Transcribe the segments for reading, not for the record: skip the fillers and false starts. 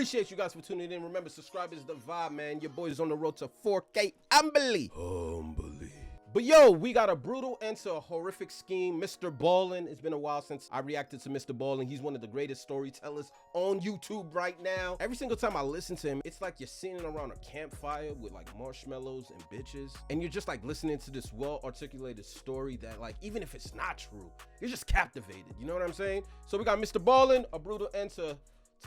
Appreciate you guys for tuning in. Remember, subscribe is the vibe, man. Your boy's on the road to 4K. Humbly. But yo, we got a brutal end to a horrific scheme. Mr. Ballin. It's been a while since I reacted to Mr. Ballin. He's one of the greatest storytellers on YouTube right now. Every single time I listen to him, it's like you're sitting around a campfire with like marshmallows and bitches. And you're just like listening to this well-articulated story that like, even if it's not true, you're just captivated. You know what I'm saying? So we got Mr. Ballin, a brutal end to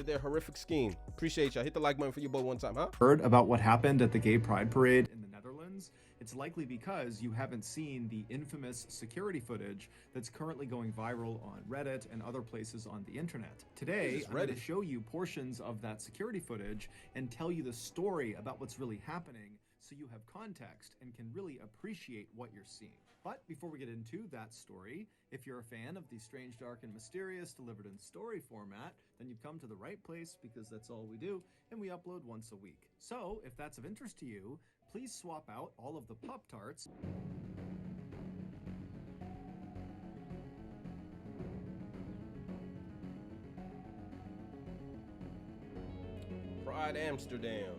their horrific scheme. Appreciate y'all. Hit the like button for your boy one time, huh? Heard about what happened at the Gay Pride Parade in the Netherlands? It's likely because you haven't seen the infamous security footage that's currently going viral on Reddit and other places on the internet. Today, I'm going to show you portions of that security footage and tell you the story about what's really happening so you have context and can really appreciate what you're seeing. But before we get into that story, if you're a fan of the strange, dark, and mysterious delivered in story format, then you've come to the right place because that's all we do, and we upload once a week. So if that's of interest to you, please swap out all of the Pop-Tarts. Pride Amsterdam.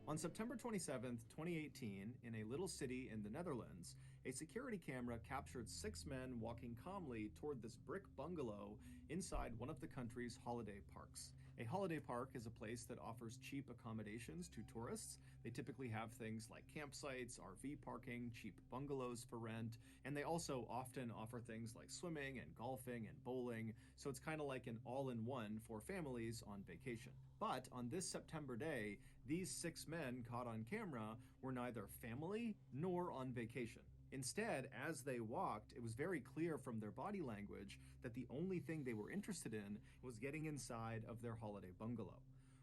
On September 27th, 2018, in a little city in the Netherlands, a security camera captured 6 men walking calmly toward this brick bungalow inside one of the country's holiday parks. A holiday park is a place that offers cheap accommodations to tourists. They typically have things like campsites, RV parking, cheap bungalows for rent, and they also often offer things like swimming and golfing and bowling, so it's kind of like an all-in-one for families on vacation. But on this September day, these 6 men caught on camera were neither family nor on vacation. Instead, as they walked, it was very clear from their body language that the only thing they were interested in was getting inside of their holiday bungalow.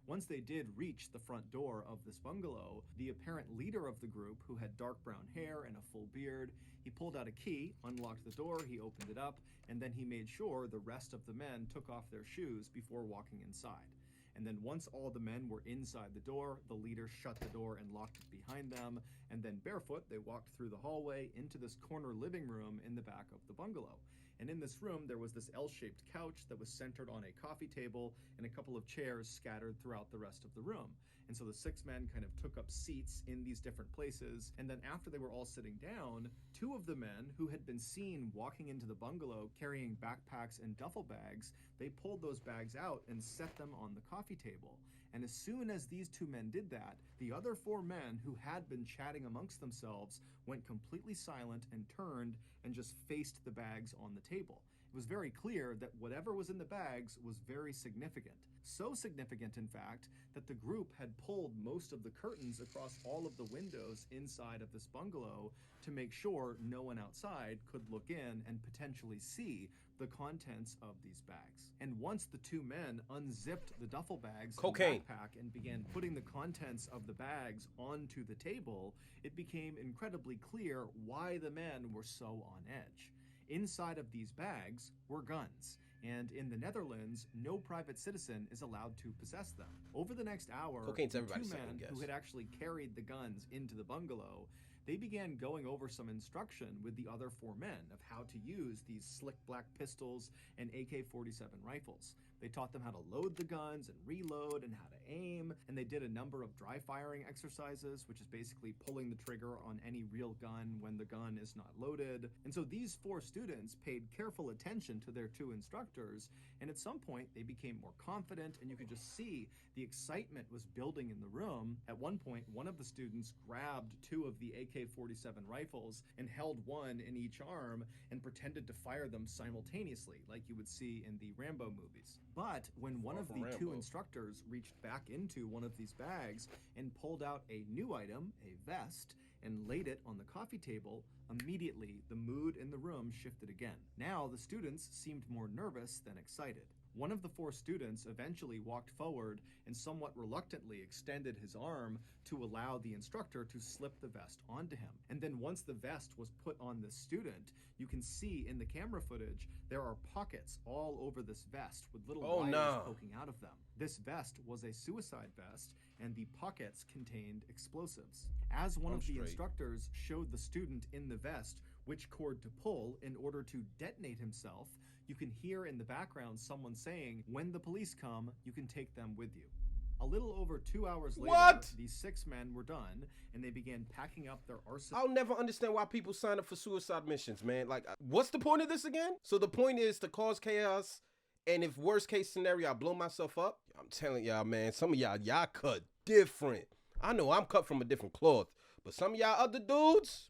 Once they did reach the front door of this bungalow, the apparent leader of the group, who had dark brown hair and a full beard, he pulled out a key, unlocked the door, he opened it up, and then he made sure the rest of the men took off their shoes before walking inside. And then once all the men were inside the door, the leader shut the door and locked it behind them, and then barefoot, they walked through the hallway into this corner living room in the back of the bungalow. And in this room, there was this L-shaped couch that was centered on a coffee table and a couple of chairs scattered throughout the rest of the room. And so the 6 men kind of took up seats in these different places, and then after they were all sitting down, 2 of the men who had been seen walking into the bungalow carrying backpacks and duffel bags, they pulled those bags out and set them on the coffee table. And as soon as these 2 men did that, the other 4 men who had been chatting amongst themselves went completely silent and turned and just faced the bags on the table. It was very clear that whatever was in the bags was very significant. So significant, in fact, that the group had pulled most of the curtains across all of the windows inside of this bungalow to make sure no one outside could look in and potentially see the contents of these bags. And once the 2 men unzipped the duffel bags and backpack and began putting the contents of the bags onto the table, it became incredibly clear why the men were so on edge. Inside of these bags were guns, and in the Netherlands, no private citizen is allowed to possess them. Over the next hour, the 2 men who had actually carried the guns into the bungalow, they began going over some instruction with the other 4 men of how to use these slick black pistols and AK-47 rifles. They taught them how to load the guns and reload and how to aim, and they did a number of dry firing exercises, which is basically pulling the trigger on any real gun when the gun is not loaded. And so these 4 students paid careful attention to their 2 instructors, and at some point they became more confident, and you could just see the excitement was building in the room. At one point, one of the students grabbed 2 of the AK-47 rifles and held one in each arm and pretended to fire them simultaneously, like you would see in the Rambo movies. But when one of the 2 instructors reached back into one of these bags and pulled out a new item, a vest, and laid it on the coffee table, immediately the mood in the room shifted again. Now the students seemed more nervous than excited. One of the 4 students eventually walked forward and somewhat reluctantly extended his arm to allow the instructor to slip the vest onto him. And then once the vest was put on the student, you can see in the camera footage there are pockets all over this vest with little wires poking out of them. This vest was a suicide vest, and the pockets contained explosives. As one of the instructors showed the student in the vest which cord to pull in order to detonate himself, you can hear in the background someone saying, "When the police come, you can take them with you." A little over 2 hours later, What? these 6 men were done, and they began packing up their arsenal. I'll never understand why people sign up for suicide missions, man. Like, what's the point of this again? So the point is to cause chaos, and if worst case scenario, I blow myself up. I'm telling y'all, man, some of y'all cut different. I know I'm cut from a different cloth, but some of y'all other dudes,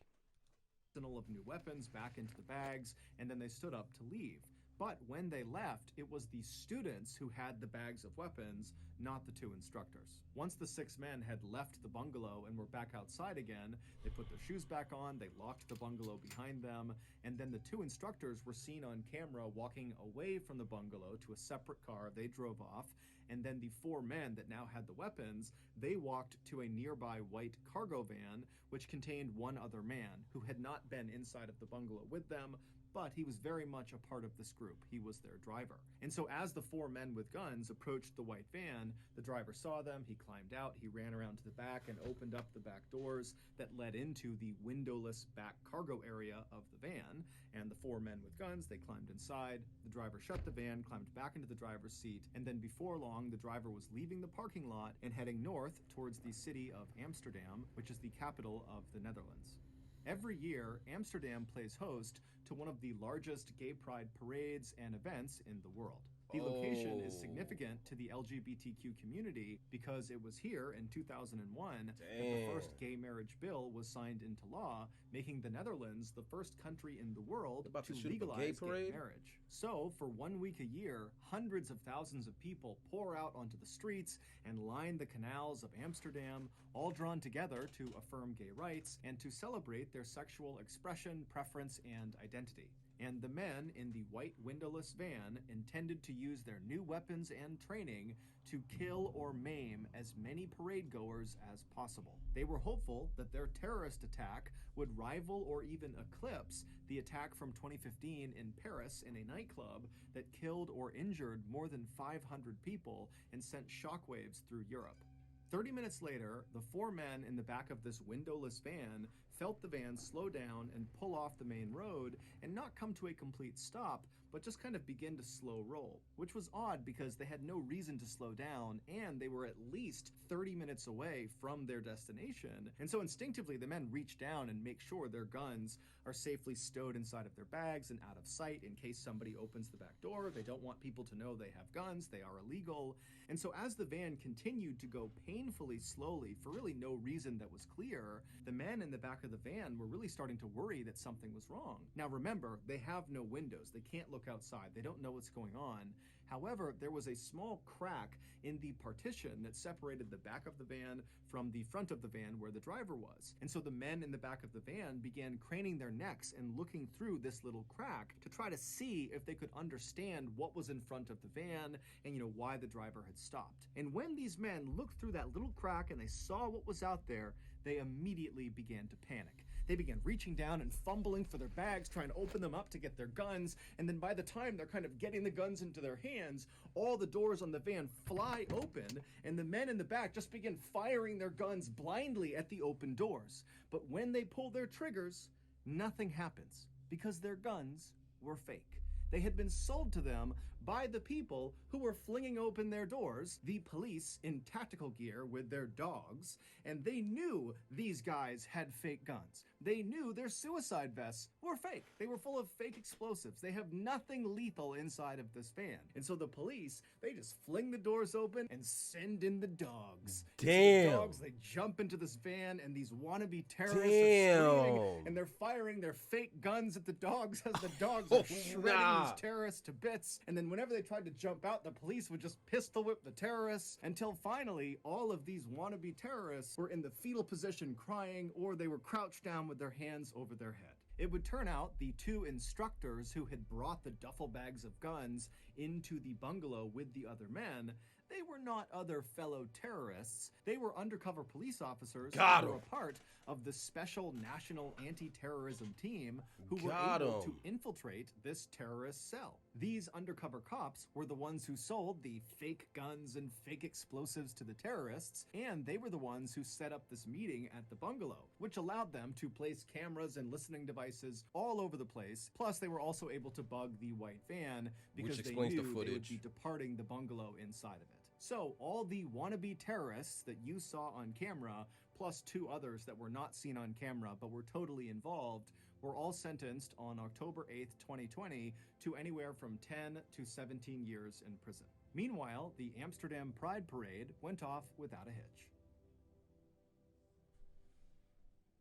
Of new weapons back into the bags, and then they stood up to leave. But when they left, it was the students who had the bags of weapons, not the 2 instructors. Once the 6 men had left the bungalow and were back outside again, they put their shoes back on, they locked the bungalow behind them, and then the 2 instructors were seen on camera walking away from the bungalow to a separate car. They drove off, and then the 4 men that now had the weapons, they walked to a nearby white cargo van, which contained 1 other man who had not been inside of the bungalow with them, but he was very much a part of this group. He was their driver. And so as the 4 men with guns approached the white van, the driver saw them, he climbed out, he ran around to the back and opened up the back doors that led into the windowless back cargo area of the van, and the 4 men with guns, they climbed inside, the driver shut the van, climbed back into the driver's seat, and then before long, the driver was leaving the parking lot and heading north towards the city of Amsterdam, which is the capital of the Netherlands. Every year, Amsterdam plays host to one of the largest gay pride parades and events in the world. The location is significant to the LGBTQ community because it was here in 2001 that the first gay marriage bill was signed into law, making the Netherlands the first country in the world to legalize gay marriage. So, for 1 week a year, hundreds of thousands of people pour out onto the streets and line the canals of Amsterdam, all drawn together to affirm gay rights and to celebrate their sexual expression, preference, and identity. And the men in the white windowless van intended to use their new weapons and training to kill or maim as many parade goers as possible. They were hopeful that their terrorist attack would rival or even eclipse the attack from 2015 in Paris in a nightclub that killed or injured more than 500 people and sent shockwaves through Europe. 30 minutes later, the 4 men in the back of this windowless van felt the van slow down and pull off the main road and not come to a complete stop, but just kind of begin to slow roll, which was odd because they had no reason to slow down and they were at least 30 minutes away from their destination. And so instinctively, the men reach down and make sure their guns are safely stowed inside of their bags and out of sight in case somebody opens the back door. They don't want people to know they have guns, they are illegal. And so as the van continued to go painfully slowly for really no reason that was clear, the men in the back of the van were really starting to worry that something was wrong. Now remember, they have no windows, they can't look outside, they don't know what's going on. However, there was a small crack in the partition that separated the back of the van from the front of the van where the driver was. And so the men in the back of the van began craning their necks and looking through this little crack to try to see if they could understand what was in front of the van and, why the driver had stopped. And when these men looked through that little crack and they saw what was out there, they immediately began to panic. They began reaching down and fumbling for their bags, trying to open them up to get their guns, and then by the time they're kind of getting the guns into their hands, all the doors on the van fly open, and the men in the back just begin firing their guns blindly at the open doors. But when they pull their triggers, nothing happens, because their guns were fake. They had been sold to them by the people who were flinging open their doors, the police in tactical gear with their dogs, and they knew these guys had fake guns. They knew their suicide vests were fake. They were full of fake explosives. They have nothing lethal inside of this van. And so the police, they just fling the doors open and send in the dogs. Damn. So the dogs, they jump into this van, and these wannabe terrorists are screaming, and they're firing their fake guns at the dogs as the dogs are shredding these terrorists to bits. And then whenever they tried to jump out, the police would just pistol whip the terrorists until finally all of these wannabe terrorists were in the fetal position crying, or they were crouched down with their hands over their head. It would turn out the 2 instructors who had brought the duffel bags of guns into the bungalow with the other men, they were not other fellow terrorists. They were undercover police officers who were a part of the Special National Anti-Terrorism Team who were able to infiltrate this terrorist cell. These undercover cops were the ones who sold the fake guns and fake explosives to the terrorists, and they were the ones who set up this meeting at the bungalow, which allowed them to place cameras and listening devices all over the place. Plus, they were also able to bug the white van because they knew they would be departing the bungalow inside of it. So, all the wannabe terrorists that you saw on camera, plus 2 others that were not seen on camera but were totally involved, were all sentenced on October 8th, 2020 to anywhere from 10 to 17 years in prison. Meanwhile, the Amsterdam Pride Parade went off without a hitch.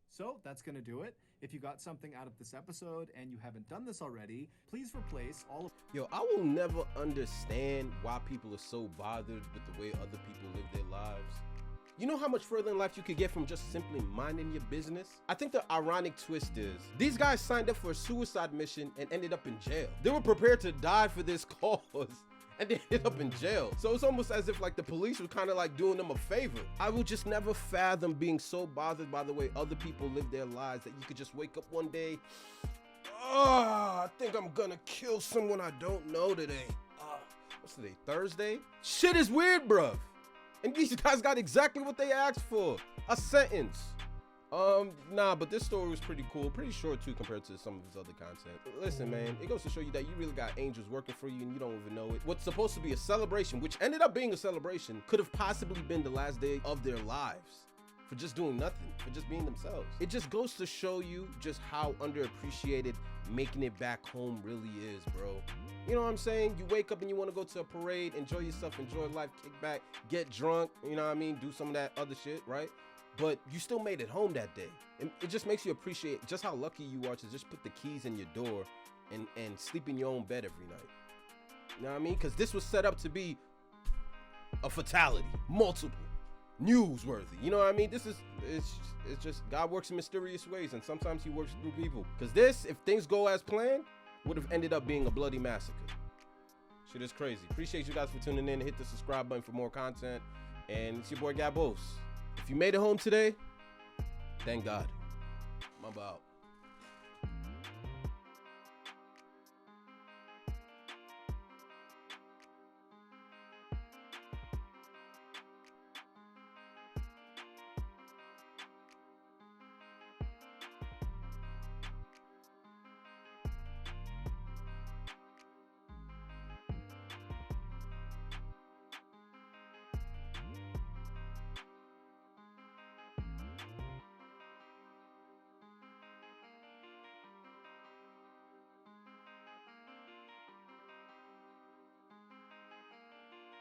So that's going to do it. If you got something out of this episode and you haven't done this already, please replace all of... Yo, I will never understand why people are so bothered with the way other people live their lives. You know how much further in life you could get from just simply minding your business? I think the ironic twist is, these guys signed up for a suicide mission and ended up in jail. They were prepared to die for this cause, and they ended up in jail. So it's almost as if like the police were kind of like doing them a favor. I will just never fathom being so bothered by the way other people live their lives that you could just wake up one day, I think I'm gonna kill someone I don't know today. What's today, Thursday? Shit is weird, bruv. And these guys got exactly what they asked for, a sentence. Nah, but this story was pretty cool, pretty short too compared to some of his other content. Listen, man, it goes to show you that you really got angels working for you and you don't even know it. What's supposed to be a celebration, which ended up being a celebration, could have possibly been the last day of their lives for just doing nothing, for just being themselves. It just goes to show you just how underappreciated making it back home really is, bro. You know what I'm saying? You wake up and you want to go to a parade, enjoy yourself, enjoy life, kick back, get drunk, you know what I mean? Do some of that other shit, right? But you still made it home that day. And it just makes you appreciate just how lucky you are to just put the keys in your door and sleep in your own bed every night. You know what I mean? Because this was set up to be a fatality, multiple, newsworthy. You know what I mean? It's just God works in mysterious ways, and sometimes he works through people. Because this, if things go as planned, would have ended up being a bloody massacre. Shit is crazy. Appreciate you guys for tuning in. Hit the subscribe button for more content. And it's your boy Gabos. If you made it home today, thank God. I'm out.